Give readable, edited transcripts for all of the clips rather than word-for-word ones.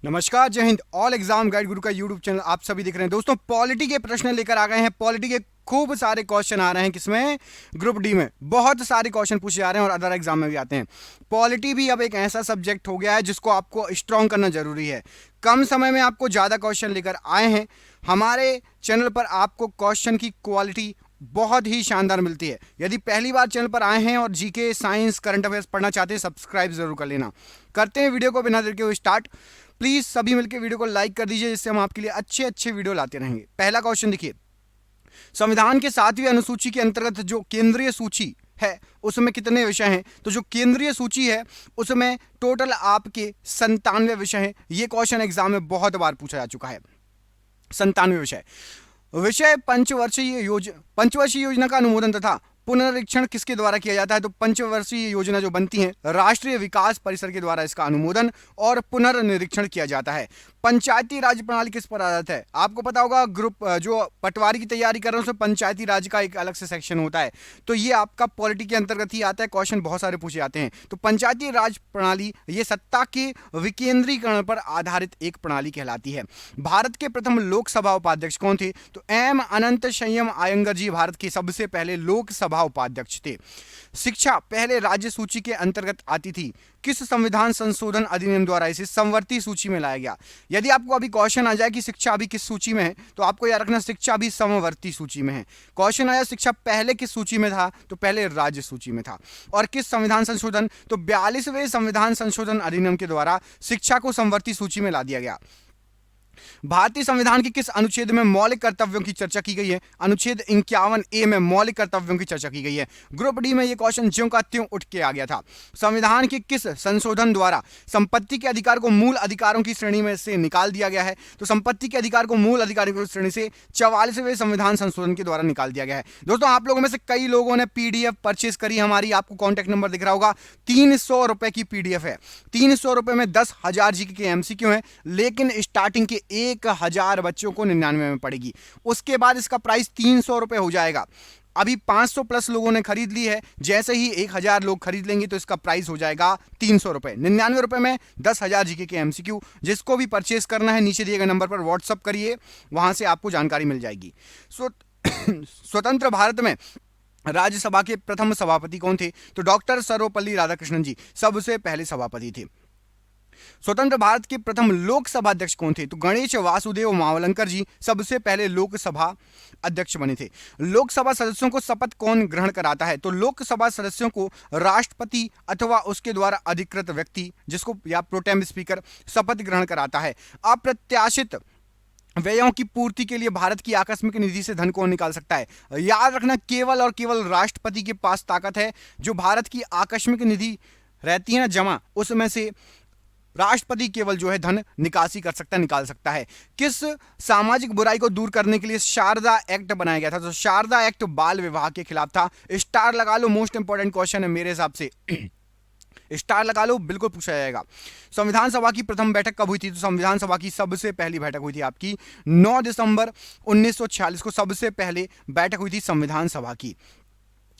नमस्कार, जय Hind. All exam guide गुरु का यूट्यूब चैनल आप सभी देख रहे हैं। दोस्तों, पॉलिटी के प्रश्न लेकर आ गए हैं। पॉलिटी के खूब सारे क्वेश्चन आ रहे हैं। किसमें? ग्रुप डी में बहुत सारे क्वेश्चन पूछे जा रहे हैं और अदर एग्जाम में भी आते हैं। पॉलिटी भी अब एक ऐसा सब्जेक्ट हो गया है जिसको आपको स्ट्रॉन्ग करना जरूरी है। कम समय में आपको ज्यादा क्वेश्चन लेकर आए हैं। हमारे चैनल पर आपको क्वेश्चन की क्वालिटी बहुत ही शानदार मिलती है। यदि पहली बार चैनल पर आए हैं और जीके, साइंस, करंट अफेयर्स पढ़ना चाहते हैं, सब्सक्राइब जरूर कर लेना। करते हैं वीडियो को बिना देर के हुए स्टार्ट। प्लीज सभी मिलकर वीडियो को लाइक कर दीजिए, जिससे हम आपके लिए अच्छे अच्छे वीडियो लाते रहेंगे। पहला क्वेश्चन देखिए, संविधान के 7वीं अनुसूची के अंतर्गत जो केंद्रीय सूची है उसमें कितने विषय हैं? तो जो केंद्रीय सूची है उसमें टोटल आपके 97 विषय हैं। ये क्वेश्चन एग्जाम में बहुत बार पूछा जा चुका है। 97 विषय। विषय पंचवर्षीय योजना का अनुमोदन तथा पुनरीक्षण किसके द्वारा किया जाता है? तो पंचवर्षीय योजना जो बनती है, राष्ट्रीय विकास परिषद के द्वारा इसका अनुमोदन और पुनर्निरीक्षण किया जाता है। पंचायती राज प्रणाली किस पर आधारित है? आपको पता होगा, ग्रुप जो पटवारी की तैयारी कर रहे हैं उसमें पंचायती राज का एक अलग से सेक्शन होता है, तो ये आपका पॉलिटी के अंतर्गत ही आता है। क्वेश्चन बहुत सारे पूछे जाते हैं। तो पंचायती राज प्रणाली ये सत्ता के विकेंद्रीकरण पर आधारित एक प्रणाली कहलाती है। भारत के प्रथम लोकसभा उपाध्यक्ष कौन थे? तो एम अनंत संयम आयंगर जी भारत के सबसे पहले लोकसभा उपाध्यक्ष थे। शिक्षा पहले राज्य सूची के अंतर्गत आती थी। किस संविधान संशोधन अधिनियम द्वारा इसे समवर्ती सूची में लाया गया? यदि आपको अभी क्वेश्चन आ जाए कि शिक्षा अभी किस सूची में है, तो आपको याद रखना शिक्षा अभी समवर्ती सूची में है। क्वेश्चन आया शिक्षा पहले किस सूची में था? तो पहले राज्य सूची में था। और किस संविधान संशोधन? तो 42वें संविधान संशोधन अधिनियम के द्वारा शिक्षा को समवर्ती सूची में ला दिया गया। भारतीय संविधान के किस अनुच्छेद में मौलिक कर्तव्यों की चर्चा की गई है? अनुच्छेद 51A में मौलिक कर्तव्यों की चर्चा की गई है। ग्रुप डी में यह क्वेश्चन ज्यों का त्यों उठ के आ गया था। संविधान के किस संशोधन द्वारा संपत्ति के अधिकार को मूल अधिकारों की श्रेणी में से निकाल दिया गया है? तो संपत्ति के अधिकार को मूल अधिकारों की श्रेणी से 44वें संविधान संशोधन के द्वारा निकाल दिया गया है। दोस्तों, आप लोगों में से कई लोगों ने पीडीएफ परचेज करी हमारी, आपको कॉन्टैक्ट नंबर दिख रहा होगा। 300 रुपए की पीडीएफ है। 300 रुपए में 10,000 जीके के एमसीक्यू है, लेकिन स्टार्टिंग के 1,000 बच्चों को 99 में पड़ेगी। उसके बाद इसका प्राइस 300 रुपए हो जाएगा। अभी 500 प्लस लोगों ने खरीद ली है। जैसे ही 1,000 लोग खरीद लेंगे तो इसका प्राइस हो जाएगा 300 रुपए। 99 रुपए में 10,000 जीके के एमसीक्यू। जिसको भी परचेस करना है नीचे दिए गए नंबर पर व्हाट्सअप करिए, वहां से आपको जानकारी मिल जाएगी। स्वतंत्र भारत में राज्यसभा के प्रथम सभापति कौन थे? तो डॉक्टर सर्वपल्ली राधाकृष्णन जी सबसे पहले सभापति थे। स्वतंत्र भारत के प्रथम लोकसभा अध्यक्ष कौन थे? तो गणेश वासुदेव मावलंकर जी सबसे पहले लोकसभा अध्यक्ष बने थे। लोकसभा सदस्यों को शपथ कौन ग्रहण कराता है? तो लोकसभा सदस्यों को राष्ट्रपति अथवा उसके द्वारा अधिकृत व्यक्ति, जिसको या प्रोटेम स्पीकर, शपथ ग्रहण कराता है। अप्रत्याशित व्ययों की पूर्ति के लिए भारत की आकस्मिक निधि से धन कौन निकाल सकता है? याद रखना, केवल और केवल राष्ट्रपति के पास ताकत है। जो भारत की आकस्मिक निधि रहती है ना जमा, उसमें से राष्ट्रपति केवल जो है धन निकासी कर सकता है, निकाल सकता है। किस सामाजिक बुराई को दूर करने के लिए शारदा एक्ट बनाया गया था? तो शारदा एक्ट बाल विवाह के खिलाफ था। स्टार लगा लो, मोस्ट इंपॉर्टेंट क्वेश्चन है मेरे हिसाब से। स्टार लगा लो, बिल्कुल पूछा जाएगा। संविधान सभा की प्रथम बैठक कब हुई थी? तो संविधान सभा की सबसे पहली बैठक हुई थी आपकी 9 दिसंबर 1946 को सबसे पहले बैठक हुई थी संविधान सभा की।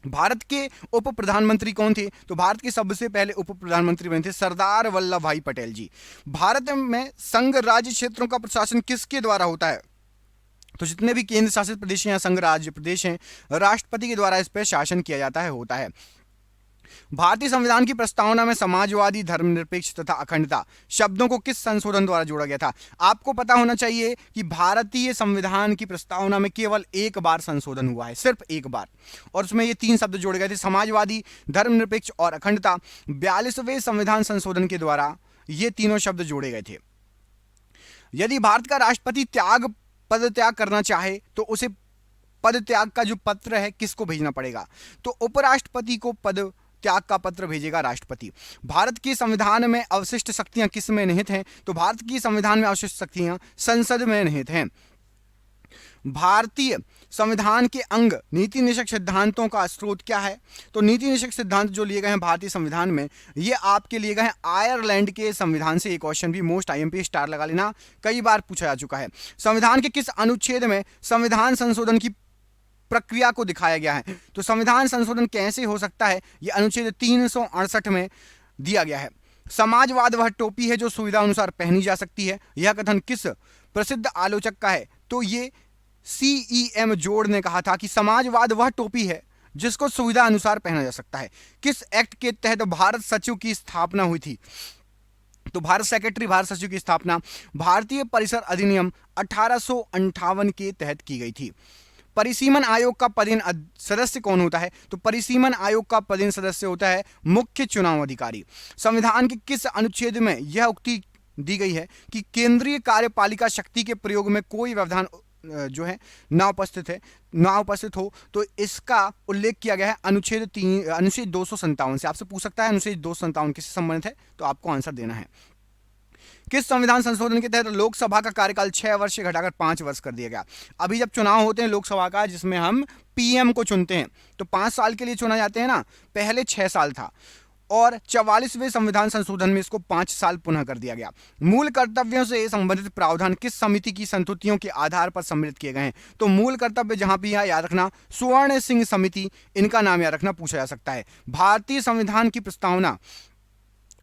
भारत के उप प्रधानमंत्री कौन थे? तो भारत के सबसे पहले उप प्रधानमंत्री बने थे सरदार वल्लभ भाई पटेल जी। भारत में संघ राज्य क्षेत्रों का प्रशासन किसके द्वारा होता है? तो जितने भी केंद्र शासित प्रदेश हैं या संघ राज्य प्रदेश हैं, राष्ट्रपति के द्वारा इस पर शासन किया जाता है, होता है। भारतीय संविधान की प्रस्तावना में समाजवादी, धर्मनिरपेक्ष तथा अखंडता शब्दों को किस संशोधन द्वारा जोड़ा गया था? आपको पता होना चाहिए कि भारतीय संविधान की प्रस्तावना में केवल एक बार संशोधन हुआ है, सिर्फ एक बार, और उसमें ये 3 शब्द जोड़े गए थे, समाजवादी, धर्मनिरपेक्ष और अखंडता। 42वें संविधान संशोधन के द्वारा ये तीनों शब्द जोड़े गए थे। यदि भारत का राष्ट्रपति पद त्याग करना चाहे तो उसे पद त्याग का जो पत्र है किसको भेजना पड़ेगा? तो उपराष्ट्रपति को पद त्याग का पत्र भेजेगा राष्ट्रपति। भारत के संविधान में अवशिष्ट शक्तियां किस में निहित हैं? तो भारत की संविधान में अवशिष्ट शक्तियां संसद में निहित हैं। भारतीय संविधान के अंग नीति निषेक सिद्धांतों का स्रोत क्या है? तो नीति निषेक सिद्धांत जो लिए गए हैं भारतीय संविधान में, ये आपके लिए गए हैं आयरलैंड के संविधान से। एक क्वेश्चन भी मोस्ट आईएमपी स्टार लगा लेना, कई बार पूछा जा चुका है। संविधान के किस अनुच्छेद में संविधान संशोधन की प्रक्रिया को दिखाया गया है? तो संविधान संशोधन कैसे हो सकता है, यह अनुच्छेद 368 में दिया गया है। समाजवाद वह टोपी है जो सुविधा अनुसार पहनी जा सकती है। यह कथन किस प्रसिद्ध आलोचक का है? तो ये CEM जोड़ ने कहा था कि समाजवाद वह टोपी है जिसको सुविधा अनुसार पहना जा सकता है। किस एक्ट के तहत भारत सचिव की स्थापना हुई थी? तो भारत सेक्रेटरी भारत सचिव की स्थापना भारतीय परिसर अधिनियम 1858 के तहत की गई थी। परिसीमन आयोग का पदेन सदस्य कौन होता है? तो परिसीमन आयोग का पदेन सदस्य होता है मुख्य चुनाव अधिकारी। संविधान के किस अनुच्छेद में यह उक्ति दी गई है कि केंद्रीय कार्यपालिका शक्ति के प्रयोग में कोई व्यवधान जो है ना उपस्थित हो? तो इसका उल्लेख किया गया है अनुच्छेद 257 से। आपसे पूछ सकता है अनुच्छेद 257 किससे संबंधित है? तो आपको आंसर देना है। किस संविधान संशोधन के तहत लोकसभा का कार्यकाल 6 वर्ष से घटाकर 5 वर्ष कर दिया गया? अभी जब चुनाव होते हैं लोकसभा का, जिसमें हम PM को चुनते हैं, तो 5 साल के लिए चुना जाते हैं ना, पहले 6 साल था और 44वें संविधान संशोधन में इसको 5 साल पुनः कर दिया गया। मूल कर्तव्यों से संबंधित प्रावधान किस समिति की संस्तुतियों के आधार पर सम्मिलित किए गए हैं? तो मूल कर्तव्य जहां भी याद रखना, स्वर्ण सिंह समिति, इनका नाम याद रखना पूछा जा सकता है। भारतीय संविधान की प्रस्तावना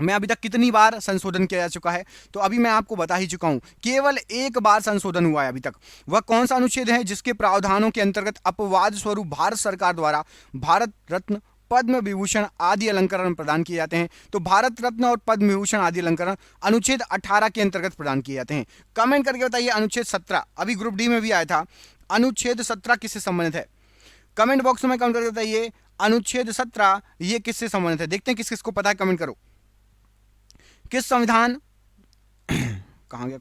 में अभी तक कितनी बार संशोधन किया जा चुका है? तो अभी मैं आपको बता ही चुका हूं, केवल एक बार संशोधन हुआ है अभी तक। वह कौन सा अनुच्छेद है जिसके प्रावधानों के अंतर्गत अपवाद स्वरूप भारत सरकार द्वारा भारत रत्न, पद्म विभूषण आदि अलंकरण प्रदान किए जाते हैं? तो भारत रत्न और पद्म विभूषण आदि अलंकरण अनुच्छेद 18 के अंतर्गत प्रदान किए जाते हैं। कमेंट करके बताइए अनुच्छेद 17, अभी ग्रुप डी में भी आया था, अनुच्छेद 17 किससे संबंधित है? कमेंट बॉक्स में कमेंट करके बताइए अनुच्छेद 17 ये किससे संबंधित है। देखते हैं किस किसको पता है, कमेंट करो। किस संविधान कहां गया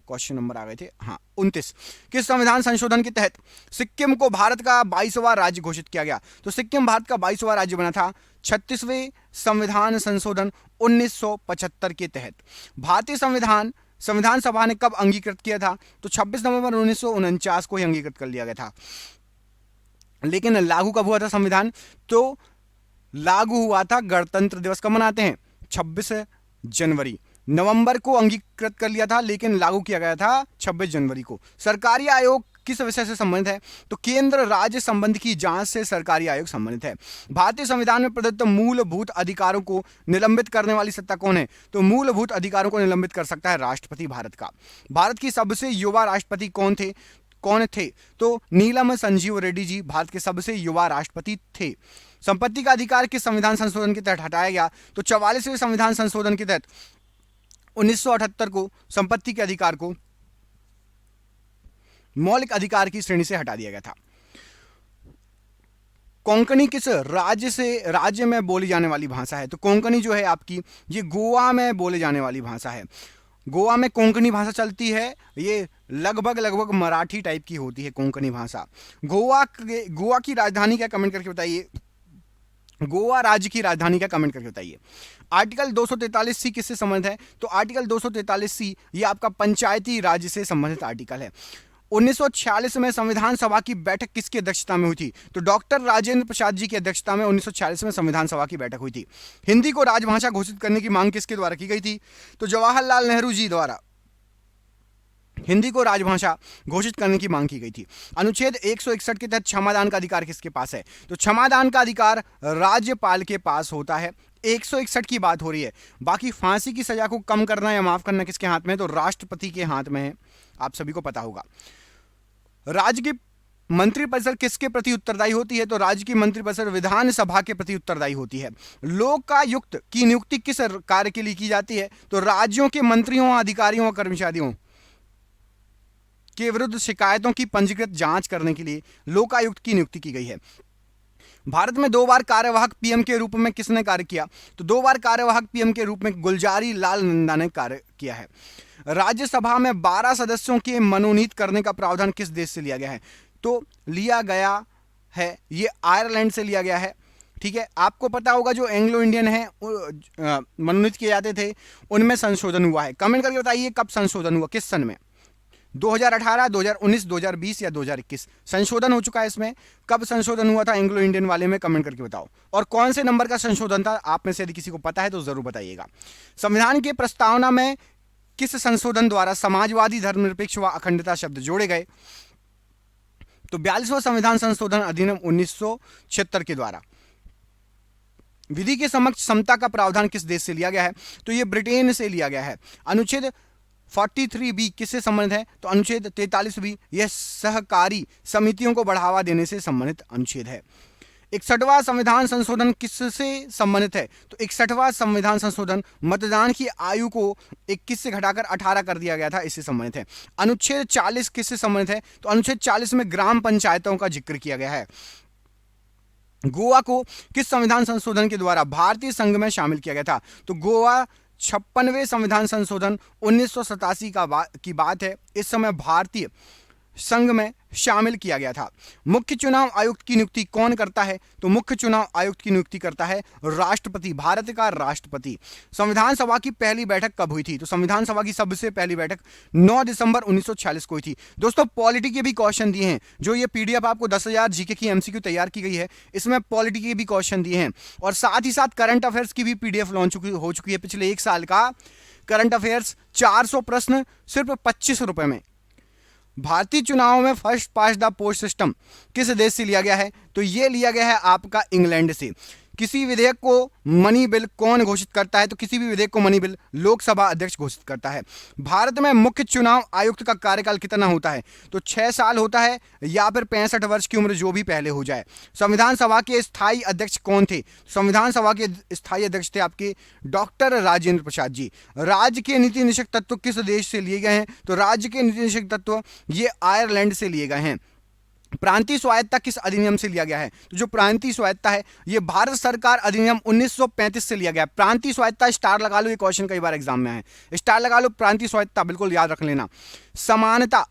क्वेश्चन नंबर आ गए थे, हाँ 29। किस संविधान संशोधन के तहत सिक्किम को भारत का 22वां राज्य घोषित किया गया? तो सिक्किम भारत का 22वां राज्य बना था 36वें संविधान संशोधन 1975 के तहत। भारतीय संविधान सभा ने कब अंगीकृत किया था? तो 26 नवंबर 1949 को ही अंगीकृत कर लिया गया था। लेकिन लागू कब हुआ था संविधान? तो लागू हुआ था गणतंत्र दिवस, कब मनाते हैं? 26 जनवरी। नवंबर को अंगीकृत कर लिया था लेकिन लागू किया गया था 26 जनवरी को। सरकारी आयोग किस विषय से संबंधित है? तो केंद्र राज्य संबंध की जांच से सरकारी आयोग संबंधित है। भारतीय संविधान में प्रदत्त मूलभूत अधिकारों को निलंबित करने वाली सत्ता कौन है? तो मूलभूत अधिकारों को निलंबित कर सकता है राष्ट्रपति भारत का। भारत की सबसे युवा राष्ट्रपति कौन थे? तो नीलम संजीव रेड्डी जी भारत के सबसे युवा राष्ट्रपति थे। संपत्ति का अधिकार किस संविधान संशोधन के तहत हटाया गया? तो 44वें संविधान संशोधन के तहत 1978 को संपत्ति के अधिकार को मौलिक अधिकार की श्रेणी से हटा दिया गया था। कोंकणी किस राज्य में बोली जाने वाली भाषा है? तो कोंकणी जो है आपकी ये गोवा में बोले जाने वाली भाषा है। गोवा में कोंकणी भाषा चलती है, ये लगभग मराठी टाइप की होती है कोंकणी भाषा। गोवा की राजधानी क्या, कमेंट करके बताइए। गोवा राज्य की राजधानी क्या, कमेंट करके बताइए। आर्टिकल 243C किससे संबंधित है? तो आर्टिकल 243C ये आपका पंचायती राज्य से संबंधित आर्टिकल है। 1946 में संविधान सभा की बैठक किसकी अध्यक्षता में हुई थी? तो डॉक्टर राजेंद्र प्रसाद जी की अध्यक्षता में 1946 में संविधान सभा की बैठक हुई थी। हिंदी को राजभाषा घोषित करने की मांग किसके द्वारा की गई थी? तो जवाहरलाल नेहरू जी द्वारा हिंदी को राजभाषा घोषित करने की मांग की गई थी। अनुच्छेद 161 के तहत क्षमादान का अधिकार किसके पास है? तो क्षमादान का अधिकार राज्यपाल के पास होता है। 161 की बात हो रही है, बाकी फांसी की सजा को कम करना या माफ करना किसके हाथ में है? तो राष्ट्रपति के हाथ में है, आप सभी को पता होगा। राज्य की मंत्रिपरिषद किसके प्रति उत्तरदायी होती है? तो राज्य की मंत्रिपरिषद विधानसभा के प्रति उत्तरदायी होती है। लोकायुक्त की नियुक्ति किस कार्य के लिए की जाती है? तो राज्यों के मंत्रियों, अधिकारियों और कर्मचारियों के विरुद्ध शिकायतों की पंजीकृत जांच करने के लिए लोकायुक्त की नियुक्ति की गई है। भारत में 2 बार कार्यवाहक PM के रूप में किसने कार्य किया? तो 2 बार कार्यवाहक PM के रूप में गुलजारी लाल नंदा ने कार्य किया है। राज्यसभा में 12 सदस्यों के मनोनीत करने का प्रावधान किस देश से लिया गया है? तो लिया गया है ये आयरलैंड से लिया गया है। ठीक है, आपको पता होगा जो एंग्लो इंडियन है मनोनीत किए जाते थे, उनमें संशोधन हुआ है। कमेंट करके बताइए कब संशोधन हुआ, किस सन में? 2018, 2019, 2020 या 2021 संशोधन हो चुका है इसमें। कब संशोधन हुआ था एंग्लो इंडियन वाले में, कमेंट करके बताओ। और कौन से नंबर का संशोधन था, आप में से यदि किसी को पता है तो जरूर बताइएगा। संविधान की प्रस्तावना में किस संशोधन द्वारा समाजवादी, धर्मनिरपेक्ष व अखंडता शब्द जोड़े गए? तो 42वां संविधान संशोधन अधिनियम 1976 के द्वारा। विधि के समक्ष समता का प्रावधान किस देश से लिया गया है? तो ये ब्रिटेन से लिया गया है। अनुच्छेद 43B किससे संबंधित है? तो अनुच्छेद 43B यह सहकारी समितियों को बढ़ावा देने से संबंधित अनुच्छेद है। 61वां संविधान संशोधन किससे संबंधित है? तो 61वां संविधान संशोधन मतदान की आयु को 21 से घटाकर 18 कर दिया गया था, इससे संबंधित है। अनुच्छेद 40 किससे संबंधित है? तो अनुच्छेद 40 में ग्राम पंचायतों का जिक्र किया गया है। गोवा को किस संविधान संशोधन के द्वारा भारतीय संघ में शामिल किया गया था? तो गोवा 56वें संविधान संशोधन 1987 की बात है, इस समय भारतीय संघ में शामिल किया गया था। मुख्य चुनाव आयुक्त की नियुक्ति कौन करता है? तो मुख्य चुनाव आयुक्त की नियुक्ति करता है राष्ट्रपति, भारत का राष्ट्रपति। संविधान सभा की पहली बैठक कब हुई थी? तो संविधान सभा की सबसे पहली बैठक 9 दिसंबर 1946 को हुई थी। दोस्तों पॉलिटी के भी क्वेश्चन दिए हैं, जो ये पीडीएफ आपको 10,000 जीके की एमसीक्यू तैयार की गई है, इसमें पॉलिटी के भी क्वेश्चन दिए हैं और साथ ही साथ करंट अफेयर्स की भी पीडीएफ लॉन्च हो चुकी है। पिछले एक साल का करंट अफेयर्स 400 प्रश्न सिर्फ 25 रुपए में। भारतीय चुनाव में first past the post system किस देश से लिया गया है? तो यह लिया गया है आपका इंग्लैंड से। किसी विधेयक को मनी बिल कौन घोषित करता है? तो किसी भी विधेयक को मनी बिल लोकसभा अध्यक्ष घोषित करता है। भारत में मुख्य चुनाव आयुक्त का कार्यकाल कितना होता है? तो 6 साल होता है या फिर 65 वर्ष की उम्र, जो भी पहले हो जाए। संविधान सभा के स्थायी अध्यक्ष कौन थे? संविधान सभा के स्थायी अध्यक्ष थे आपके डॉक्टर राजेंद्र प्रसाद जी। राज्य के नीति निषेध तत्व किस देश से लिए गए हैं? तो राज्य के नीति निषेध तत्व ये आयरलैंड से लिए गए हैं। प्रांतीय स्वायत्ता किस अधिनियम से लिया गया है? तो जो प्रांतीय स्वायत्ता है ये भारत सरकार अधिनियम 1935 से लिया गया है। प्रांतीय स्वायत्ता, स्टार लगा लो, ये क्वेश्चन कई बार एग्जाम में है, स्टार लगा लो, प्रांतीय स्वायत्ता बिल्कुल याद रख लेना। समानता,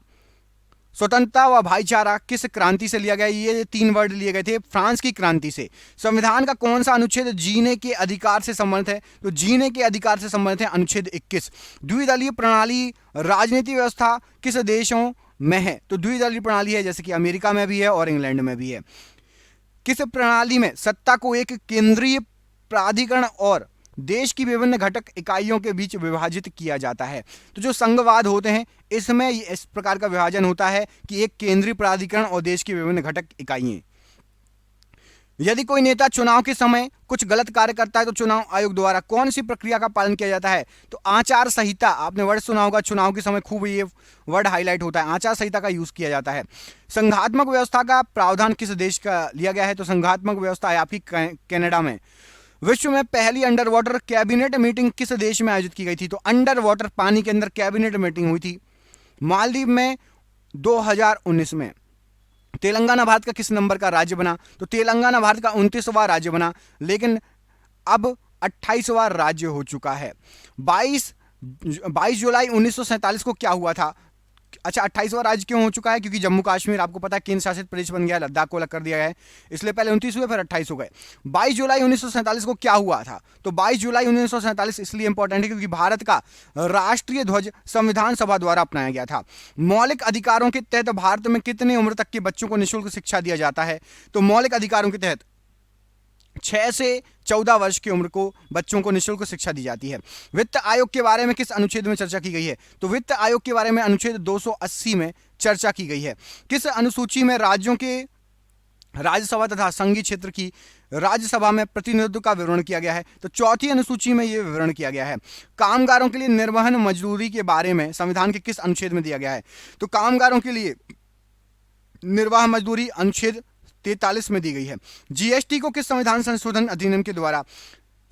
स्वतंत्रता व भाईचारा किस क्रांति से लिया गया? ये 3 वर्ड लिए गए थे फ्रांस की क्रांति से। संविधान का कौन सा अनुच्छेद जीने के अधिकार से संबंधित है? तो जीने के अधिकार से संबंधित है अनुच्छेद 21। द्विदलीय प्रणाली राजनीतिक व्यवस्था किस देशों में है? तो द्विदलीय प्रणाली है, जैसे कि अमेरिका में भी है और इंग्लैंड में भी है। किस प्रणाली में सत्ता को एक केंद्रीय प्राधिकरण और देश की विभिन्न घटक इकाइयों के बीच विभाजित किया जाता है? तो जो संघवाद होते हैं इसमें इस प्रकार का विभाजन होता है कि एक केंद्रीय प्राधिकरण और देश की विभिन्न घटक इकाइयां। यदि कोई नेता चुनाव के समय कुछ गलत कार्य करता है तो चुनाव आयोग द्वारा कौन सी प्रक्रिया का पालन किया जाता है? तो आचार संहिता, आपने वर्ड सुना होगा, चुनाव के समय खूब ये वर्ड हाईलाइट होता है, आचार संहिता का यूज किया जाता है। संघात्मक व्यवस्था का प्रावधान किस देश का लिया गया है? तो संघात्मक व्यवस्था है आपकी कनाडा में। विश्व में पहली अंडर वाटर कैबिनेट मीटिंग किस देश में आयोजित की गई थी? तो अंडर वाटर, पानी के अंदर कैबिनेट मीटिंग हुई थी मालदीव में 2019 में। तेलंगाना भारत का किस नंबर का राज्य बना? तो तेलंगाना भारत का 29वां राज्य बना, लेकिन अब 28वां राज्य हो चुका है। 22 जुलाई 1947 को क्या हुआ था? अच्छा, 28वां राज्य क्यों हो चुका है? क्योंकि जम्मू कश्मीर आपको पता है केंद्र शासित प्रदेश बन गया, लद्दाख को अलग कर दिया गया है, इसलिए पहले 29 हुए फिर 28 हो गए। 22 जुलाई 1947 को क्या हुआ था? तो 22 जुलाई 1947 इसलिए इंपॉर्टेंट है क्योंकि भारत का राष्ट्रीय ध्वज संविधान सभा द्वारा अपनाया गया था। मौलिक अधिकारों के तहत भारत में कितनी उम्र तक के बच्चों को निःशुल्क शिक्षा दिया जाता है? तो मौलिक अधिकारों के तहत 6 से 14 वर्ष की उम्र को बच्चों को निःशुल्क शिक्षा दी जाती है। वित्त आयोग के बारे में किस अनुच्छेद में चर्चा की गई है? तो वित्त आयोग के बारे में अनुच्छेद 280 में चर्चा की गई है। किस अनुसूची में राज्यों के राज्यसभा तथा संघीय क्षेत्र की राज्यसभा में प्रतिनिधित्व का विवरण किया गया है? तो चौथी अनुसूची में यह विवरण किया गया है। कामगारों के लिए निर्वहन मजदूरी के बारे में संविधान के किस अनुच्छेद में दिया गया है? तो कामगारों के लिए निर्वाह मजदूरी अनुच्छेद 43 में दी गई है। जीएसटी को किस संविधान संशोधन अधिनियम के द्वारा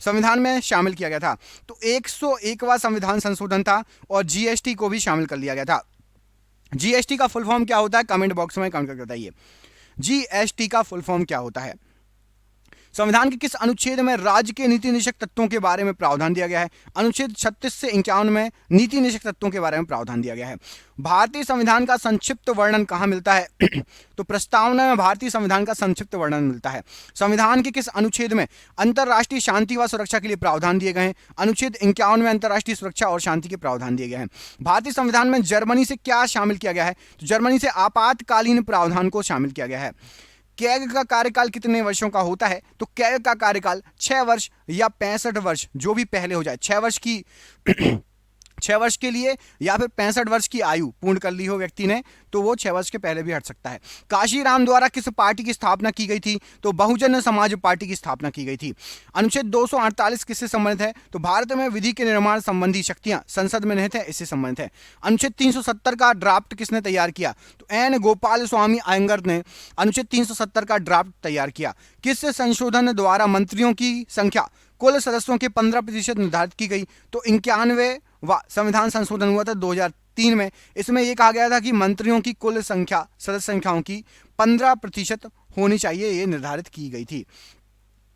संविधान में शामिल किया गया था? तो 101वां संविधान संशोधन था और जीएसटी को भी शामिल कर लिया गया था। जीएसटी का फुल फॉर्म क्या होता है? कमेंट बॉक्स में कमेंट करके बताइए, जीएसटी का फुल फॉर्म क्या होता है। संविधान के किस अनुच्छेद में राज्य के नीति निषेध तत्वों के बारे में प्रावधान दिया गया है? अनुच्छेद 36 से 51 में नीति निषेध तत्वों के बारे में प्रावधान दिया गया है। भारतीय संविधान का संक्षिप्त वर्णन कहाँ मिलता है? तो प्रस्तावना में भारतीय संविधान का संक्षिप्त वर्णन मिलता है। संविधान के किस अनुच्छेद में अंतर्राष्ट्रीय शांति व सुरक्षा के लिए प्रावधान दिए गए हैं? अनुच्छेद 51 में अंतर्राष्ट्रीय सुरक्षा और शांति के प्रावधान दिए गए हैं। भारतीय संविधान में जर्मनी से क्या शामिल किया गया है? तो जर्मनी से आपातकालीन प्रावधान को शामिल किया गया है। कैग का कार्यकाल कितने वर्षों का होता है? तो कैग का कार्यकाल 6 वर्ष या 65 वर्ष, जो भी पहले हो जाए, 6 वर्ष की 6 वर्ष के लिए, या फिर 65 वर्ष की आयु पूर्ण कर ली हो व्यक्ति ने तो वो 6 वर्ष के पहले भी हट सकता है। काशीराम द्वारा किस पार्टी की स्थापना की गई थी? तो बहुजन समाज पार्टी की स्थापना की गई थी। अनुच्छेद 248 किससे संबंधित है? तो भारत में विधि के निर्माण संबंधी शक्तियां संसद में निहित है, इससे संबंधित है। अनुच्छेद 370 का ड्राफ्ट किसने तैयार किया? तो एन गोपाल स्वामी अयंगर ने अनुच्छेद 370 का ड्राफ्ट तैयार किया। किस संशोधन द्वारा मंत्रियों की संख्या कुल सदस्यों के 15% निर्धारित की गई? तो 91वां संविधान संशोधन हुआ था 2003 में। इसमें यह कहा गया था कि मंत्रियों की कुल संख्या, सदस्य संख्याओं की 15% होनी चाहिए, ये निर्धारित की गई थी।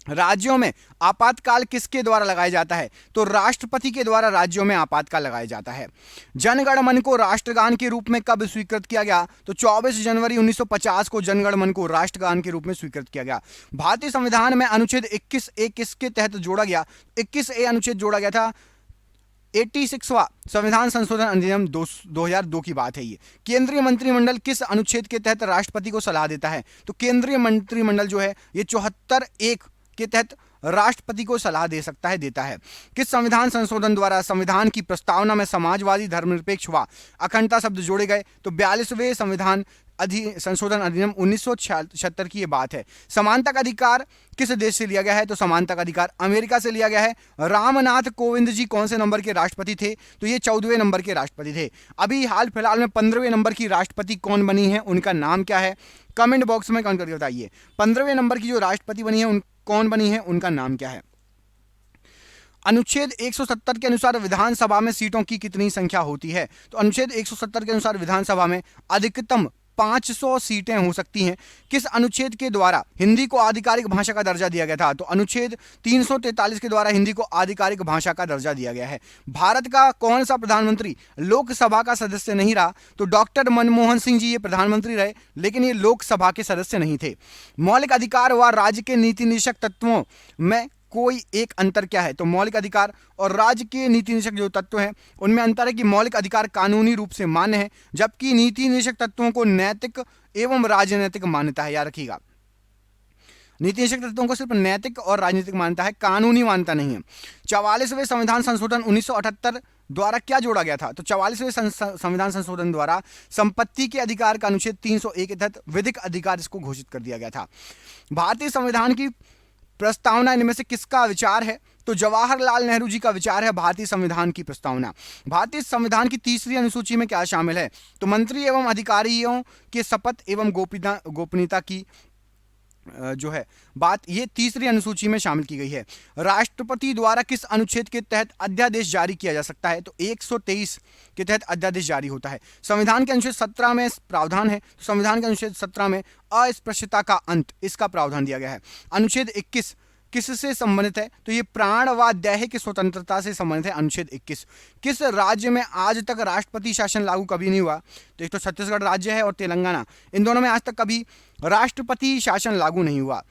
राज्यों में आपातकाल किसके द्वारा लगाया जाता है? तो राष्ट्रपति के द्वारा राज्यों में आपातकाल लगाया जाता है। जनगण मन को राष्ट्रगान के रूप में कब स्वीकृत किया गया? तो 24 जनवरी 1950 को जनगण मन को राष्ट्रगान के रूप में स्वीकृत किया गया। भारतीय संविधान में अनुच्छेद 21A किसके तहत जोड़ा गया? 21A अनुच्छेद जोड़ा गया था 86वां संविधान संशोधन अधिनियम 2002 की बात है ये। केंद्रीय मंत्रिमंडल किस अनुच्छेद के तहत राष्ट्रपति को सलाह देता है? तो केंद्रीय मंत्रिमंडल जो है ये 74(1) के तहत राष्ट्रपति को सलाह दे सकता है, देता है। किस संविधान संशोधन द्वारा संविधान की प्रस्तावना में समाजवादी, धर्मनिरपेक्ष व अखंडता शब्द जोड़े गए? तो 42वें संविधान संशोधन अधिनियम 1976 की ये बात है। समानता का अधिकार किस देश से लिया गया है? तो समानता का अधिकार अमेरिका से लिया गया है। रामनाथ कोविंद जी कौन से नंबर के राष्ट्रपति थे? तो ये 14वें नंबर के राष्ट्रपति थे। अभी हाल फिलहाल में 15वें नंबर की राष्ट्रपति कौन बनी है, उनका नाम क्या है? कमेंट बॉक्स में कमेंट करके बताइए। 15वें नंबर की जो राष्ट्रपति बनी है कौन बनी है, उनका नाम क्या है? अनुच्छेद 170 के अनुसार विधानसभा में सीटों की कितनी संख्या होती है? तो अनुच्छेद 170 के अनुसार विधानसभा में अधिकतम 500 सीटें हो सकती हैं। किस अनुच्छेद के द्वारा हिंदी को आधिकारिक भाषा का दर्जा दिया गया था? तो अनुच्छेद 343 के द्वारा हिंदी को आधिकारिक भाषा का दर्जा दिया गया है। भारत का कौन सा प्रधानमंत्री लोकसभा का सदस्य नहीं रहा? तो डॉक्टर मनमोहन सिंह जी ये प्रधानमंत्री रहे, लेकिन ये लोकसभा के सदस्य नहीं थे। मौलिक अधिकार व राज्य के नीति निषेधक तत्वों में कोई एक अंतर क्या है? तो मौलिक अधिकार और राज्य के नीति निषेधक जो तत्व हैं उनमें अंतर है कि मौलिक अधिकार कानूनी रूप से मान्य है, जबकि नीति निषेधक तत्वों को नैतिक एवं राजनीतिक मान्यता है। याद रखिएगा, नीति निषेधक तत्वों को सिर्फ नैतिक और राजनीतिक मान्यता है, कानूनी मान्यता नहीं है। 44वें संविधान संशोधन 1978 द्वारा क्या जोड़ा गया था? तो 44वें संविधान संशोधन द्वारा संपत्ति के अधिकार का अनुच्छेद 301 के तहत विधिक अधिकार इसको घोषित कर दिया गया था। भारतीय संविधान की प्रस्तावना इनमें से किसका विचार है? तो जवाहरलाल नेहरू जी का विचार है भारतीय संविधान की प्रस्तावना। भारतीय संविधान की तीसरी अनुसूची में क्या शामिल है? तो मंत्री एवं अधिकारियों के शपथ एवं गोपनीयता की जो है बात, ये तीसरी अनुसूची में शामिल की गई है। राष्ट्रपति द्वारा किस अनुच्छेद के तहत अध्यादेश जारी किया जा सकता है? तो 123 के तहत अध्यादेश जारी होता है। संविधान के अनुच्छेद 17 में प्रावधान है, तो संविधान के अनुच्छेद 17 में अस्पृश्यता का अंत, इसका प्रावधान दिया गया है। अनुच्छेद 21 किससे संबंधित है? तो ये प्राण व दैहिक स्वतंत्रता से संबंधित है। अनुच्छेद 21 किस राज्य में आज तक राष्ट्रपति शासन लागू कभी नहीं हुआ? तो एक तो छत्तीसगढ़ राज्य है और तेलंगाना, इन दोनों में आज तक कभी राष्ट्रपति शासन लागू नहीं हुआ।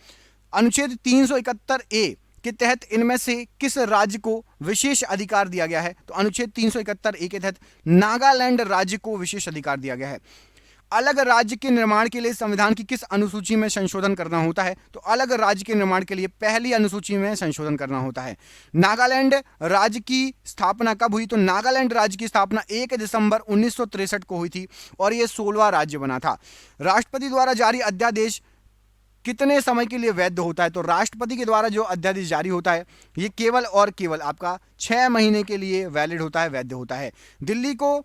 अनुच्छेद 371A के तहत इनमें से किस राज्य को विशेष अधिकार दिया गया है? तो अनुच्छेद 371A के तहत नागालैंड राज्य को विशेष अधिकार दिया गया है। अलग राज्य के निर्माण के लिए संविधान की किस अनुसूची में संशोधन करना होता है? तो अलग राज्य के निर्माण के लिए पहली अनुसूची में संशोधन करना होता है। नागालैंड राज्य की स्थापना कब हुई? तो नागालैंड राज्य की स्थापना 1 दिसंबर 1963 को हुई थी और यह 16वां राज्य बना था। राष्ट्रपति द्वारा जारी अध्यादेश कितने समय के लिए वैध होता है? तो राष्ट्रपति के द्वारा जो अध्यादेश जारी होता है ये केवल और केवल आपका 6 महीने के लिए वैलिड होता है, वैध होता है। दिल्ली को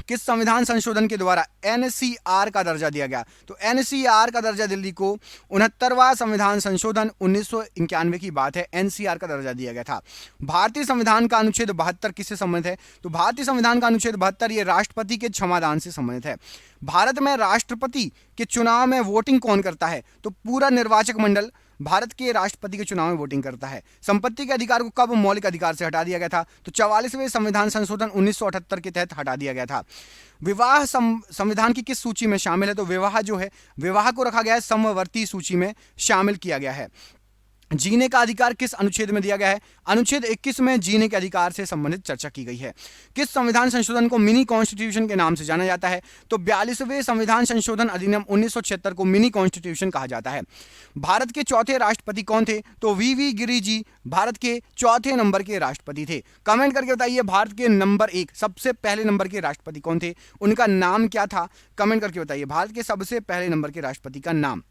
किस संविधान संशोधन के द्वारा एनसीआर का दर्जा दिया गया? तो एनसीआर का दर्जा दिल्ली को 69वां संविधान संशोधन 1991 की बात है, एनसीआर का दर्जा दिया गया था। भारतीय संविधान का अनुच्छेद 72 किससे संबंधित है? तो भारतीय संविधान का अनुच्छेद 72 ये राष्ट्रपति के क्षमादान से संबंधित है। भारत में राष्ट्रपति के चुनाव में वोटिंग कौन करता है? तो पूरा निर्वाचक मंडल भारत के राष्ट्रपति के चुनाव में वोटिंग करता है। संपत्ति के अधिकार को कब मौलिक अधिकार से हटा दिया गया था? तो 44वें संविधान संशोधन 1978 के तहत हटा दिया गया था। विवाह संविधान की किस सूची में शामिल है? तो विवाह जो है, विवाह को रखा गया है समवर्ती सूची में शामिल किया गया है। जीने का अधिकार किस अनुच्छेद में दिया गया है? अनुच्छेद 21 में जीने के अधिकार से संबंधित चर्चा की गई है। किस संविधान संशोधन को मिनी कॉन्स्टिट्यूशन के नाम से जाना जाता है? तो 42वें संविधान संशोधन अधिनियम 1976 को मिनी कॉन्स्टिट्यूशन कहा जाता है। भारत के चौथे राष्ट्रपति कौन थे? तो वीवी गिरि जी भारत के चौथे नंबर के राष्ट्रपति थे। कमेंट करके बताइए भारत के नंबर 1 सबसे पहले नंबर के राष्ट्रपति कौन थे, उनका नाम क्या था? कमेंट करके बताइए भारत के सबसे पहले नंबर के राष्ट्रपति का नाम।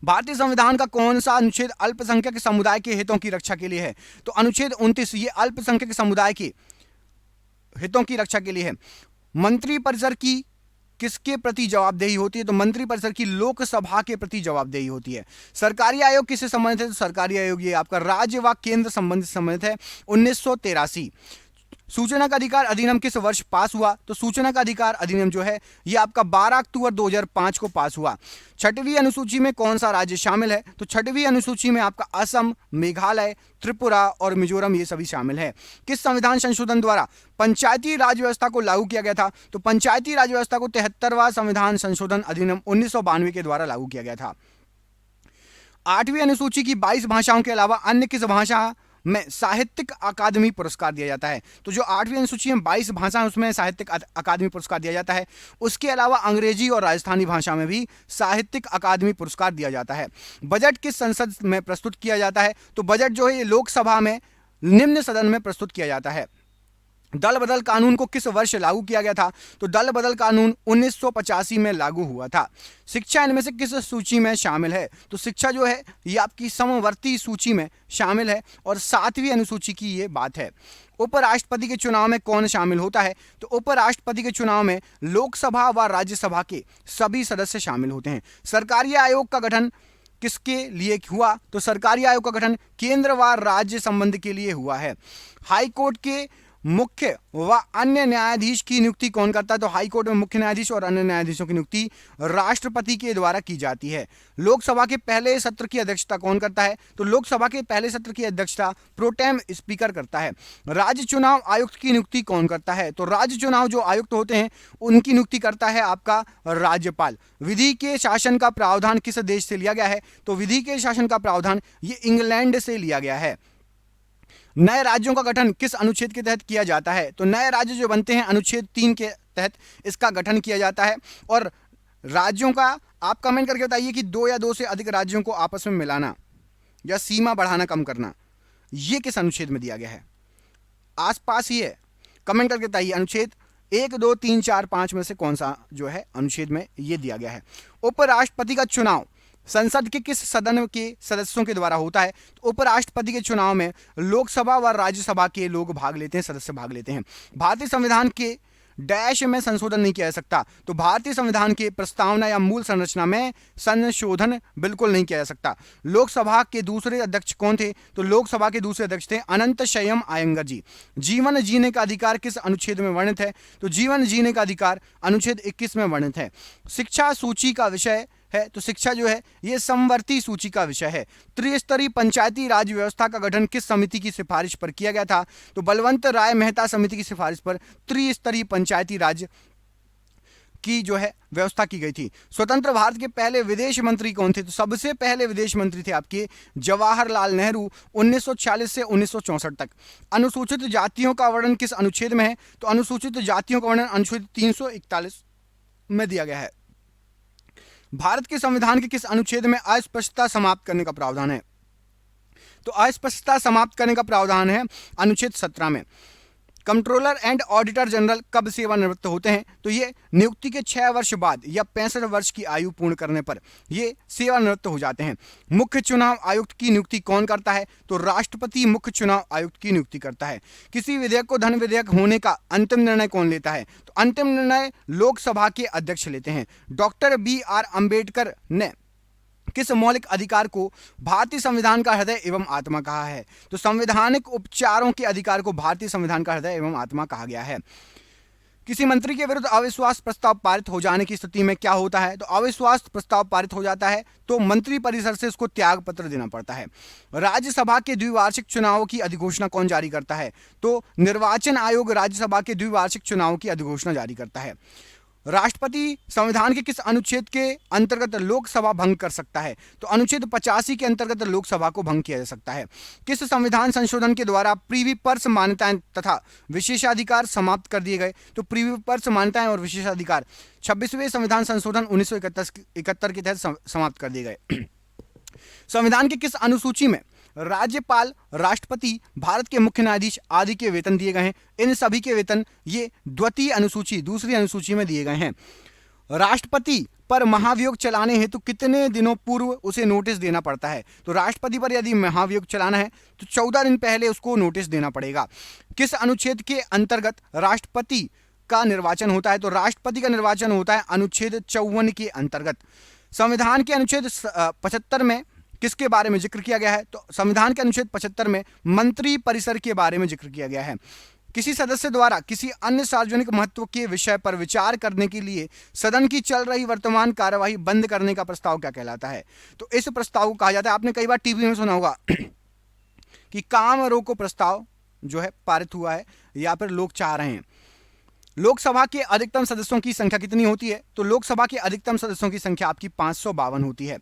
भारतीय संविधान का कौन सा अनुच्छेद अल्पसंख्यक समुदाय के हितों की रक्षा के लिए है? तो अनुच्छेद 29 ये अल्पसंख्यक समुदाय के हितों की रक्षा के लिए है। मंत्रिपरिषद की किसके प्रति जवाबदेही होती है? तो मंत्रिपरिषद की लोकसभा के प्रति जवाबदेही होती है। सरकारी आयोग किससे संबंधित है? तो सरकारी आयोग ये आपका राज्य व केंद्र संबंधित है 1983। सूचना का अधिकार अधिनियम किस वर्ष पास हुआ? तो सूचना का अधिकार अधिनियम जो है ये आपका 12 अक्टूबर 2005 को पास हुआ। छठवीं अनुसूची में कौन सा राज्य शामिल है? तो छठवीं अनुसूची में आपका असम, मेघालय, त्रिपुरा और मिजोरम ये सभी शामिल है। किस संविधान संशोधन द्वारा पंचायती राज व्यवस्था को लागू किया गया था? तो पंचायती राज व्यवस्था को 73वां संविधान संशोधन अधिनियम 1992 के द्वारा लागू किया गया था। 8वीं अनुसूची की 22 भाषाओं के अलावा अन्य किस भाषा में साहित्यिक अकादमी पुरस्कार दिया जाता है? तो जो 8वीं अनुसूची में 22 भाषा है उसमें साहित्यिक अकादमी पुरस्कार दिया जाता है। उसके अलावा अंग्रेजी और राजस्थानी भाषा में भी साहित्यिक अकादमी पुरस्कार दिया जाता है। बजट किस संसद में प्रस्तुत किया जाता है? तो बजट जो है ये लोकसभा में निम्न सदन में प्रस्तुत किया जाता है। दल बदल कानून को किस वर्ष लागू किया गया था? तो दल बदल कानून 1985 में लागू हुआ था। शिक्षा इनमें से किस सूची में शामिल है? तो शिक्षा जो है ये आपकी समवर्ती सूची में शामिल है और 7वीं अनुसूची की ये बात है। उपराष्ट्रपति के चुनाव में कौन शामिल होता है? तो उपराष्ट्रपति के चुनाव में लोकसभा व राज्यसभा के सभी सदस्य शामिल होते हैं। सरकारी आयोग का गठन किसके लिए हुआ? तो सरकारी आयोग का गठन केंद्र व राज्य संबंध के लिए हुआ है। हाई कोर्ट के मुख्य व अन्य न्यायाधीश की नियुक्ति कौन करता है? तो हाई कोर्ट में मुख्य न्यायाधीश और अन्य न्यायाधीशों की नियुक्ति राष्ट्रपति के द्वारा की जाती है। लोकसभा के पहले सत्र की अध्यक्षता कौन करता है? तो लोकसभा के पहले सत्र की अध्यक्षता प्रोटेम स्पीकर करता है। राज्य चुनाव आयुक्त की नियुक्ति कौन करता है? तो राज्य चुनाव जो आयुक्त होते हैं उनकी नियुक्ति करता है आपका राज्यपाल। विधि के शासन का प्रावधान किस देश से लिया गया है? तो विधि के शासन का प्रावधान ये इंग्लैंड से लिया गया है। नए राज्यों का गठन किस अनुच्छेद के तहत किया जाता है? तो नए राज्य जो बनते हैं अनुच्छेद 3 के तहत इसका गठन किया जाता है। और राज्यों का आप कमेंट करके बताइए कि 2 या 2 से अधिक राज्यों को आपस में मिलाना या सीमा बढ़ाना कम करना ये किस अनुच्छेद में दिया गया है? आसपास ही है, कमेंट करके बताइए अनुच्छेद 1, 2, 3, 4, 5 में से कौन सा जो है अनुच्छेद में ये दिया गया है। उपराष्ट्रपति का चुनाव संसद के किस सदन के सदस्यों के द्वारा होता है? तो उपराष्ट्रपति के चुनाव में लोकसभा व राज्यसभा के लोग भाग लेते हैं, सदस्य भाग लेते हैं। भारतीय संविधान के डैश में संशोधन नहीं किया जा सकता? तो भारतीय संविधान के प्रस्तावना या मूल संरचना में संशोधन बिल्कुल नहीं किया जा सकता। लोकसभा के दूसरे अध्यक्ष कौन थे? तो लोकसभा के दूसरे अध्यक्ष थे अनंत शयम आयंगर जी। जीवन जीने का अधिकार किस अनुच्छेद में वर्णित है? तो जीवन जीने का अधिकार अनुच्छेद 21 में वर्णित है। शिक्षा सूची का विषय है? तो शिक्षा जो है ये समवर्ती सूची का विषय है। त्रिस्तरीय पंचायती राज व्यवस्था का गठन किस समिति की सिफारिश पर किया गया था? तो बलवंत राय मेहता समिति की सिफारिश पर त्रिस्तरीय पंचायती राज की जो है व्यवस्था की गई थी। स्वतंत्र भारत के पहले विदेश मंत्री कौन थे? तो सबसे पहले विदेश मंत्री थे आपके जवाहरलाल नेहरू 1946 से 1964 तक। अनुसूचित जातियों का वर्णन किस अनुच्छेद में है? तो अनुसूचित जातियों का वर्णन अनुच्छेद 341 में दिया गया है। भारत के संविधान के किस अनुच्छेद में अस्पष्टता समाप्त करने का प्रावधान है? तो अस्पष्टता समाप्त करने का प्रावधान है अनुच्छेद 17 में। कंट्रोलर एंड ऑडिटर जनरल कब सेवानिवृत्त होते हैं? तो ये नियुक्ति के 6 वर्ष बाद या 65 वर्ष की आयु पूर्ण करने पर ये सेवानिवृत्त हो जाते हैं। मुख्य चुनाव आयुक्त की नियुक्ति कौन करता है? तो राष्ट्रपति मुख्य चुनाव आयुक्त की नियुक्ति करता है। किसी विधेयक को धन विधेयक होने का अंतिम निर्णय कौन लेता है? तो अंतिम निर्णय लोकसभा के अध्यक्ष लेते हैं। डॉक्टर BR अम्बेडकर ने किस मौलिक अधिकार को भारतीय संविधान का हृदय एवं आत्मा कहा है? तो संवैधानिक उपचारों के अधिकार को भारतीय संविधान का हृदय एवं आत्मा कहा गया है। किसी मंत्री के विरुद्ध अविश्वास प्रस्ताव पारित हो जाने की स्थिति में क्या होता है? तो अविश्वास प्रस्ताव पारित हो जाता है तो मंत्री परिषद से उसको त्याग पत्र देना पड़ता है। राज्यसभा के द्विवार्षिक चुनावों की अधिघोषणा कौन जारी करता है? तो निर्वाचन आयोग राज्यसभा के द्विवार्षिक चुनावों की अधिघोषणा जारी करता है। राष्ट्रपति संविधान के किस अनुच्छेद के अंतर्गत लोकसभा भंग कर सकता है? तो अनुच्छेद 85 के अंतर्गत लोकसभा को भंग किया जा सकता है। किस संविधान संशोधन के द्वारा प्रीवी पर्स मान्यताएं तथा विशेषाधिकार समाप्त कर दिए गए? तो प्रीवी पर्स मान्यताएं और विशेषाधिकार 26वें संविधान संशोधन 1971 के तहत समाप्त कर दिए गए। संविधान की किस अनुसूची में राज्यपाल, राष्ट्रपति, भारत के मुख्य न्यायाधीश आदि के वेतन दिए गए हैं? इन सभी के वेतन ये द्वितीय अनुसूची, दूसरी अनुसूची में दिए गए हैं। राष्ट्रपति पर महाभियोग चलाने हेतु कितने दिनों पूर्व उसे नोटिस देना पड़ता है? तो राष्ट्रपति पर यदि महाभियोग चलाना है तो 14 दिन पहले उसको नोटिस देना पड़ेगा। किस अनुच्छेद के अंतर्गत राष्ट्रपति का निर्वाचन होता है? तो राष्ट्रपति का निर्वाचन होता है अनुच्छेद 54 के अंतर्गत। संविधान के अनुच्छेद 75 में किसके बारे में जिक्र किया गया है? तो संविधान के अनुच्छेद 75 में मंत्री परिषद के बारे में जिक्र किया गया है। किसी सदस्य द्वारा किसी अन्य सार्वजनिक महत्व के विषय पर विचार करने के लिए सदन की चल रही वर्तमान कार्यवाही बंद करने का प्रस्ताव क्या कहलाता है? तो इस प्रस्ताव को कहा जाता है, आपने कई बार टीवी में सुना होगा कि काम रोको प्रस्ताव जो है पारित हुआ है या फिर लोग चाह रहे हैं। लोकसभा के अधिकतम सदस्यों की संख्या कितनी होती है? तो लोकसभा के अधिकतम सदस्यों की संख्या आपकी 552 होती है।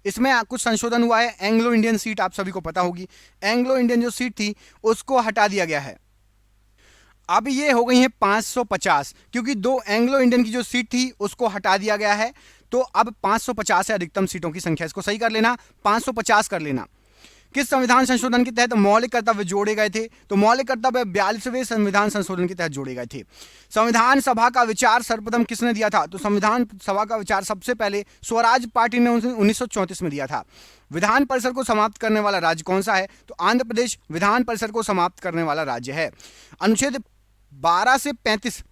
इसमें कुछ संशोधन हुआ है। एंग्लो इंडियन सीट आप सभी को पता होगी, एंग्लो इंडियन जो सीट थी उसको हटा दिया गया है। अब ये हो गई है 550, क्योंकि दो एंग्लो इंडियन की जो सीट थी उसको हटा दिया गया है। तो अब 550 है अधिकतम सीटों की संख्या, इसको सही कर लेना, 550 कर लेना। किस संविधान संशोधन के तहत मौलिक कर्तव्य जोड़े गए थे? तो मौलिक कर्तव्य 42वें संविधान संशोधन के तहत जोड़े गए थे। संविधान सभा का विचार सर्वप्रथम किसने दिया था? तो संविधान सभा का विचार सबसे पहले स्वराज पार्टी ने 1934 में दिया था। विधान परिषद को समाप्त करने वाला राज्य कौन सा है? तो आंध्र प्रदेश विधान परिषद को समाप्त करने वाला राज्य है। अनुच्छेद 12 से 35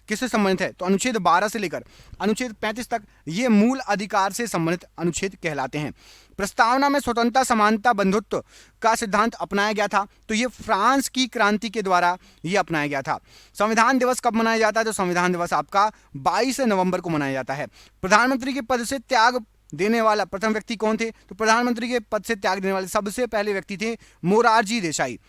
किससे संबंधित है? तो अनुच्छेद 12 से लेकर अनुच्छेद 35 तक ये मूल अधिकार से संबंधित अनुच्छेद कहलाते हैं। प्रस्तावना में स्वतंत्रता, समानता, बंधुत्व का सिद्धांत अपनाया गया था। तो ये फ्रांस की क्रांति के द्वारा ये अपनाया गया था। संविधान दिवस कब मनाया जाता है? तो संविधान दिवस आपका 22 नवंबर को मनाया जाता है। प्रधानमंत्री के पद से त्याग देने वाला प्रथम व्यक्ति कौन थे? तो प्रधानमंत्री के पद से त्याग देने वाले सबसे पहले व्यक्ति थे मोरारजी देसाई।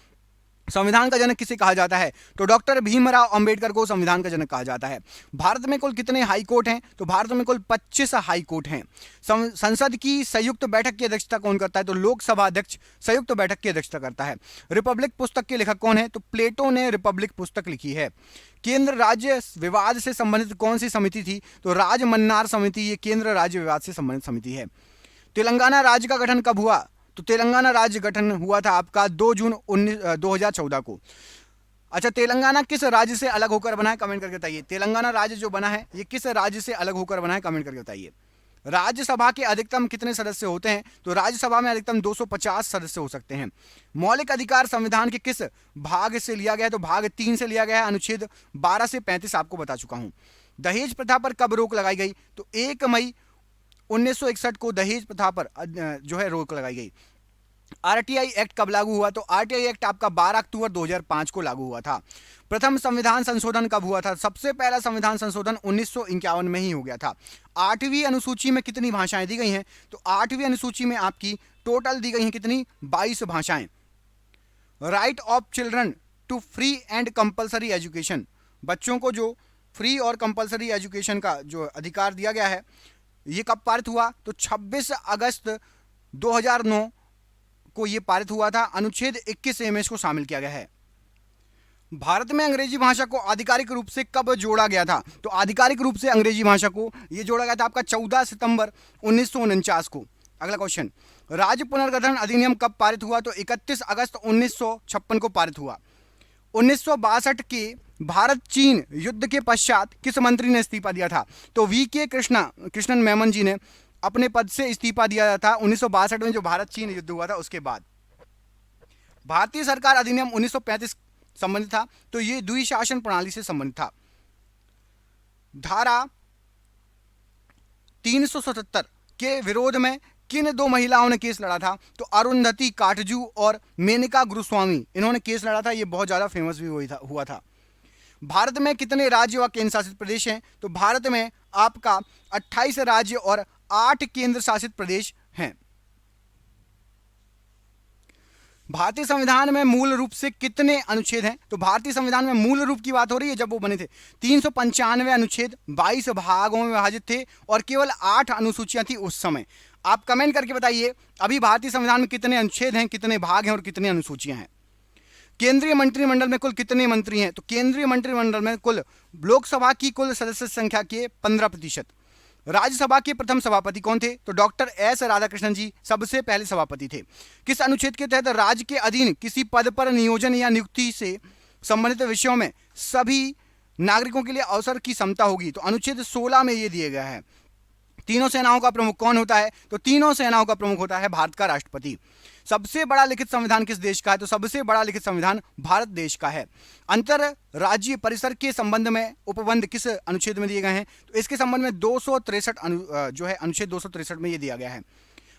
संविधान का जनक किसे कहा जाता है? तो डॉक्टर भीमराव अंबेडकर को संविधान का जनक कहा जाता है। भारत में कुल कितने हाई कोर्ट हैं? तो भारत में कुल 25 हाई कोर्ट हैं। संसद की संयुक्त बैठक की अध्यक्षता कौन करता है? तो लोकसभा अध्यक्ष संयुक्त बैठक की अध्यक्षता करता है। रिपब्लिक पुस्तक के लेखक कौन है? तो प्लेटो ने रिपब्लिक पुस्तक लिखी है। केंद्र राज्य विवाद से संबंधित कौन सी समिति थी? तो राजमन्नार समिति, ये केंद्र राज्य विवाद से संबंधित समिति है। तेलंगाना राज्य का गठन कब हुआ? तो तेलंगाना राज्य गठन हुआ था आपका 2 जून 2014 को। अच्छा, तेलंगाना किस राज्य से अलग होकर बना है? कमेंट करके बताइए। तेलंगाना राज्य जो बना है ये किस राज्य से अलग होकर बना है? कमेंट करके बताइए। राज्यसभा के अधिकतम कितने सदस्य होते हैं? तो राज्यसभा में अधिकतम 250 सदस्य हो सकते हैं। मौलिक अधिकार संविधान के किस भाग से लिया गया है? तो भाग 3 से लिया गया है। अनुच्छेद 12 से 35 आपको बता चुका हूं। दहेज प्रथा पर कब रोक लगाई गई? तो 1 मई 1961 को दहेज प्रथा पर जो है रोक लगाई गई। आरटीआई एक्ट कब लागू हुआ? तो आरटीआई एक्ट आपका 12 अक्टूबर 2005 को लागू हुआ था। प्रथम संविधान संशोधन कब हुआ था? सबसे पहला संविधान संशोधन 1951 में ही हो गया था। 8वीं अनुसूची में कितनी भाषाएं दी गई हैं? तो 8वीं अनुसूची में आपकी टोटल दी गई हैं कितनी? 22 भाषाएं। Right of children to free and compulsory education, बच्चों को जो फ्री और कंपलसरी एजुकेशन का जो अधिकार दिया गया है, ये कब पारित हुआ? तो 26 अगस्त 2009 को ये पारित हुआ था। अनुच्छेद 21 में इसको शामिल किया गया है। भारत में अंग्रेजी भाषा को आधिकारिक रूप से कब जोड़ा गया था? तो आधिकारिक रूप से अंग्रेजी भाषा को ये जोड़ा गया था आपका 14 सितंबर 1949 को। अगला क्वेश्चन, राज्य पुनर्गठन अधिनियम कब पारित हुआ? तो 31 अगस्त 1956 को पारित हुआ। 1962 के भारत चीन युद्ध के पश्चात किस मंत्री ने इस्तीफा दिया था? तो वीके कृष्णन मेनन जी ने अपने पद से इस्तीफा दिया था 1962 में जो भारत चीन युद्ध हुआ था उसके बाद। भारतीय सरकार अधिनियम 1935 संबंधित था, तो ये द्विशासन प्रणाली से संबंधित था। धारा 377 के विरोध में किन 2 महिलाओं ने केस लड़ा था? तो अरुंधति काटजू और मेनका गुरुस्वामी, इन्होंने केस लड़ा था। ये बहुत ज्यादा फेमस भी हुआ था। भारत में कितने राज्य व केंद्र शासित प्रदेश हैं? तो भारत में आपका 28 राज्य और 8 केंद्र शासित प्रदेश हैं। भारतीय संविधान में मूल रूप से कितने अनुच्छेद हैं? तो भारतीय संविधान में मूल रूप की बात हो रही है, जब वो बने थे 395 अनुच्छेद 22 भागों में विभाजित थे और केवल 8 अनुसूचियां थी उस समय। आप कमेंट करके बताइए अभी भारतीय संविधान में कितने अनुच्छेद हैं, कितने भाग हैं और कितनी अनुसूचियां हैं। केंद्रीय मंत्रिमंडल में कुल कितने मंत्री हैं? तो केंद्रीय मंत्रिमंडल में कुल लोकसभा की कुल सदस्य संख्या के 15%। राज्यसभा के प्रथम सभापति कौन थे? तो डॉक्टर एस राधाकृष्णन जी सबसे पहले सभापति थे। किस अनुच्छेद के तहत राज्य के अधीन किसी पद पर नियोजन या नियुक्ति से संबंधित विषयों में सभी नागरिकों के लिए अवसर की समता होगी? तो अनुच्छेद 16 में यह दिया गया है। तीनों सेनाओं का प्रमुख कौन होता है? तो तीनों सेनाओं का प्रमुख होता है भारत का राष्ट्रपति। सबसे बड़ा लिखित संविधान किस देश का है? तो सबसे बड़ा लिखित संविधान भारत देश का है। अंतर राज्य परिसर के संबंध में उपबंध किस अनुच्छेद में दिए गए हैं? तो इसके संबंध में 263 जो है अनुच्छेद 263 में ये दिया गया है।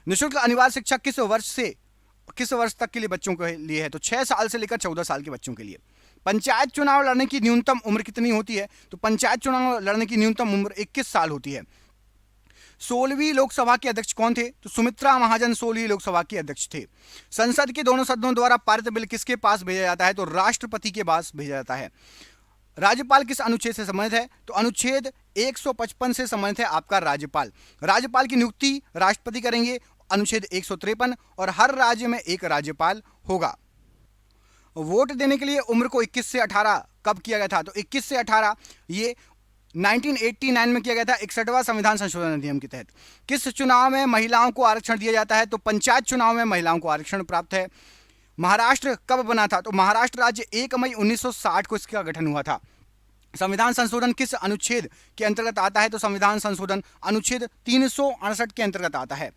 निःशुल्क अनिवार्य शिक्षा किस वर्ष तक के लिए बच्चों के लिए है? तो 6 साल से लेकर 14 साल के बच्चों के लिए। पंचायत चुनाव लड़ने की न्यूनतम उम्र कितनी होती है? तो पंचायत चुनाव लड़ने की न्यूनतम उम्र 21 साल होती है। 16वीं लोकसभा के अध्यक्ष कौन थे? तो सुमित्रा महाजन 16वीं लोकसभा के अध्यक्ष थे। संसद के दोनों सदनों द्वारा पारित बिल किसके पास भेजा जाता है? तो राष्ट्रपति के पास भेजा जाता है। राज्यपाल किस अनुच्छेद से संबंधित है? तो अनुच्छेद 155 से संबंधित है आपका राज्यपाल। राज्यपाल की नियुक्ति राष्ट्रपति करेंगे, अनुच्छेद 153, और हर राज्य में एक राज्यपाल होगा। वोट देने के लिए उम्र को 21 से 18 कब किया गया था? तो 21 से 18 ये 1989 में किया गया था 61वां संविधान संशोधन अधिनियम के तहत। किस चुनाव में महिलाओं को आरक्षण दिया जाता है? तो पंचायत चुनाव में महिलाओं को आरक्षण प्राप्त है। महाराष्ट्र कब बना था? तो महाराष्ट्र राज्य 1 मई 1960 को इसका गठन हुआ था। संविधान संशोधन किस अनुच्छेद के अंतर्गत आता है? तो संविधान संशोधन अनुच्छेद 368 के अंतर्गत आता है।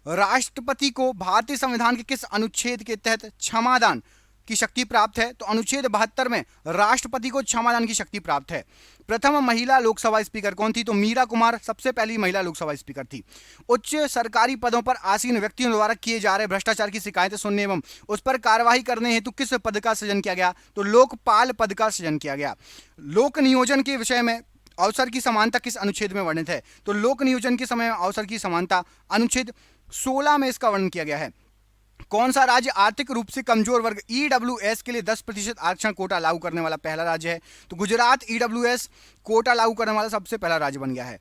राष्ट्रपति को भारतीय संविधान के किस अनुच्छेद के तहत क्षमादान की शक्ति प्राप्त है? तो अनुच्छेद 72 में राष्ट्रपति को क्षमादान की शक्ति प्राप्त है। प्रथम महिला लोकसभा स्पीकर कौन थी? तो मीरा कुमार सबसे पहली महिला लोकसभा स्पीकर थी। उच्च सरकारी पदों पर आसीन व्यक्तियों द्वारा किए जा रहे भ्रष्टाचार की शिकायतें सुनने एवं उस पर कार्रवाई करने हेतु किस पद का सृजन किया गया? तो लोकपाल पद का सृजन किया गया। लोक नियोजन के विषय में अवसर की समानता किस अनुच्छेद में वर्णित है? तो लोक नियोजन के समय अवसर की समानता अनुच्छेद 16 में इसका वर्णन किया गया है। कौन सा राज्य आर्थिक रूप से कमजोर वर्ग ईडब्ल्यूएस के लिए 10% आरक्षण कोटा लागू करने वाला पहला राज्य है? तो गुजरात ईडब्ल्यूएस कोटा लागू करने वाला सबसे पहला राज्य बन गया है।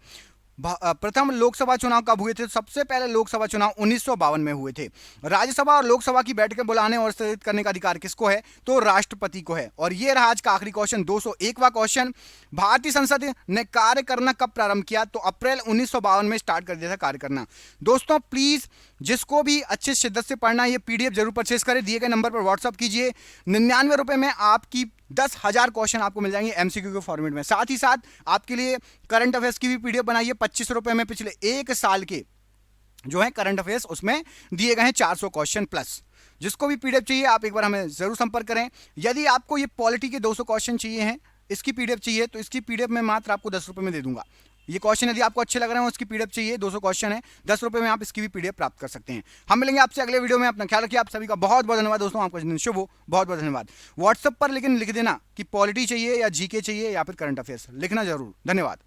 प्रथम लोकसभा चुनाव कब हुए थे? सबसे पहले लोकसभा चुनाव 1952 में हुए थे। राज्यसभा और लोकसभा की बैठकें बुलाने और स्थगित करने का अधिकार किसको है? तो राष्ट्रपति को है। और ये रहा आज का आखिरी क्वेश्चन, 201वां क्वेश्चन। भारतीय संसद ने कार्य करना कब प्रारंभ किया? तो अप्रैल 1952 में स्टार्ट कर दिया था कार्य करना। दोस्तों प्लीज जिसको भी अच्छे शिद्दत से पढ़ना है ये पीडीएफ जरूर परचेज करें, दिए गए नंबर पर व्हाट्सअप कीजिए। 99 रुपए में आपकी 10,000 क्वेश्चन आपको मिल जाएंगे एमसीक्यू के फॉर्मेट में। साथ ही साथ आपके लिए करंट अफेयर्स की भी पीडीएफ बनाइए 25 रुपए में। पिछले 1 साल के जो है करंट अफेयर्स उसमें दिए गए हैं 400 क्वेश्चन प्लस। जिसको भी पीडीएफ चाहिए आप एक बार हमें जरूर संपर्क करें। यदि आपको ये पॉलिटी के 200 क्वेश्चन चाहिए हैं, इसकी पीडीएफ चाहिए, तो इसकी पीडीएफ में मात्र आपको 10 रुपए में दे दूंगा। ये क्वेश्चन यदि आपको अच्छे लग रहे हैं, उसकी पीडीएफ चाहिए, 200 क्वेश्चन है, 10 रुपए में आप इसकी भी पीडीएफ प्राप्त कर सकते हैं। हम मिलेंगे आपसे अगले वीडियो में। अपना ख्याल रखिए। आप सभी का बहुत बहुत धन्यवाद दोस्तों। आपका दिन शुभ हो। बहुत बहुत धन्यवाद। व्हाट्सएप पर लेकिन लिख देना कि पॉलिटी चाहिए या जीके चाहिए या फिर करंट अफेयर्स, लिखना जरूर। धन्यवाद।